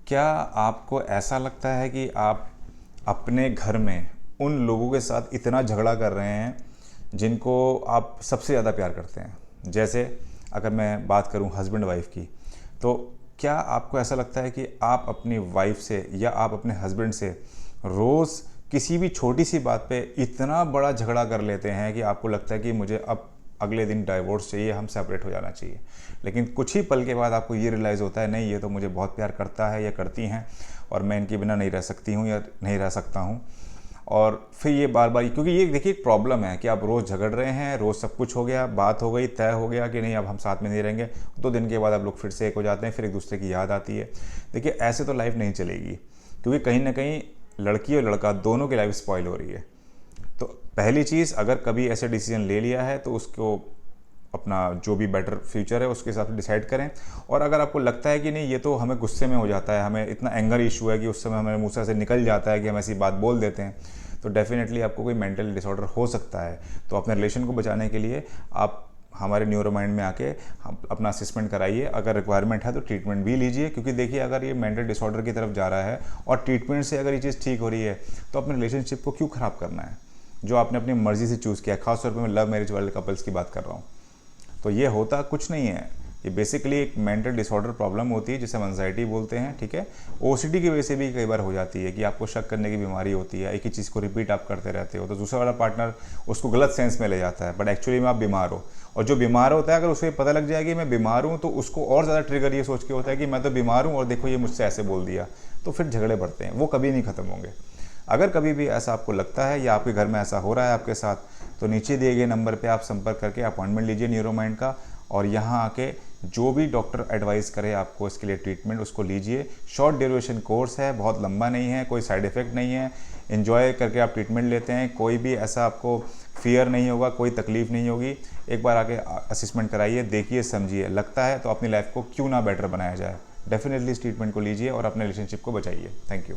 क्या आपको ऐसा लगता है कि आप अपने घर में उन लोगों के साथ इतना झगड़ा कर रहे हैं जिनको आप सबसे ज़्यादा प्यार करते हैं? जैसे अगर मैं बात करूं हस्बैंड वाइफ की, तो क्या आपको ऐसा लगता है कि आप अपनी वाइफ से या आप अपने हस्बैंड से रोज़ किसी भी छोटी सी बात पे इतना बड़ा झगड़ा कर लेते हैं कि आपको लगता है कि मुझे अब अगले दिन डाइवोर्स चाहिए, हम सेपरेट हो जाना चाहिए। लेकिन कुछ ही पल के बाद आपको ये रियलाइज़ होता है, नहीं ये तो मुझे बहुत प्यार करता है या करती हैं और मैं इनके बिना नहीं रह सकती हूँ या नहीं रह सकता हूँ। और फिर ये बार बार, क्योंकि ये देखिए एक प्रॉब्लम है कि आप रोज़ झगड़ रहे हैं, रोज़ सब कुछ हो गया, बात हो गई, तय हो गया कि नहीं अब हम साथ में नहीं रहेंगे, 2 दिन के बाद आप लोग फिर से एक हो जाते हैं, फिर एक दूसरे की याद आती है। देखिए ऐसे तो लाइफ नहीं चलेगी, क्योंकि कहीं ना कहीं लड़की और लड़का दोनों की लाइफ स्पॉइल हो रही है। तो पहली चीज़, अगर कभी ऐसे डिसीजन ले लिया है तो उसको अपना जो भी बेटर फ्यूचर है उसके हिसाब से डिसाइड करें। और अगर आपको लगता है कि नहीं ये तो हमें गुस्से में हो जाता है, हमें इतना एंगर इशू है कि उस समय हमारे मुँह से निकल जाता है कि हम ऐसी बात बोल देते हैं, तो डेफिनेटली आपको कोई मेंटल डिसऑर्डर हो सकता है। तो अपने रिलेशन को बचाने के लिए आप हमारे न्यूरोमाइंड में आके अपना असेसमेंट कराइए, अगर रिक्वायरमेंट है तो ट्रीटमेंट भी लीजिए। क्योंकि देखिए अगर ये मेंटल डिसऑर्डर की तरफ जा रहा है और ट्रीटमेंट से अगर ये चीज़ ठीक हो रही है तो अपने रिलेशनशिप को क्यों ख़राब करना है, जो आपने अपनी मर्ज़ी से चूज़ किया है। खासतौर पर मैं लव मैरिज वाले कपल्स की बात कर रहा हूँ। तो ये होता कुछ नहीं है, ये बेसिकली एक मेंटल डिसऑर्डर प्रॉब्लम होती है जिसे हम एंजाइटी बोलते हैं, ठीक है। ओसीडी की वजह से भी कई बार हो जाती है कि आपको शक करने की बीमारी होती है, एक ही चीज़ को रिपीट आप करते रहते हो, तो दूसरा वाला पार्टनर उसको गलत सेंस में ले जाता है, बट एक्चुअली में आप बीमार हो। और जो बीमार होता है अगर उसे पता लग जाए कि मैं बीमार हूँ, तो उसको और ज़्यादा ट्रिगर ये सोच के होता है कि मैं तो बीमार हूँ और देखो ये मुझसे ऐसे बोल दिया, तो फिर झगड़े बढ़ते हैं, वो कभी नहीं ख़त्म होंगे। अगर कभी भी ऐसा आपको लगता है या आपके घर में ऐसा हो रहा है आपके साथ, तो नीचे दिए गए नंबर पे आप संपर्क करके अपॉइंटमेंट लीजिए न्यूरोमाइंड का, और यहाँ आके जो भी डॉक्टर एडवाइस करे आपको इसके लिए ट्रीटमेंट उसको लीजिए। शॉर्ट ड्यूरेशन कोर्स है, बहुत लंबा नहीं है, कोई साइड इफ़ेक्ट नहीं है, इन्जॉय करके आप ट्रीटमेंट लेते हैं, कोई भी ऐसा आपको फियर नहीं होगा, कोई तकलीफ़ नहीं होगी। एक बार आके असेसमेंट कराइए, देखिए समझिए, लगता है तो अपनी लाइफ को क्यों ना बेटर बनाया जाए। डेफिनेटली इस ट्रीटमेंट को लीजिए और अपने रिलेशनशिप को बचाइए। Thank you.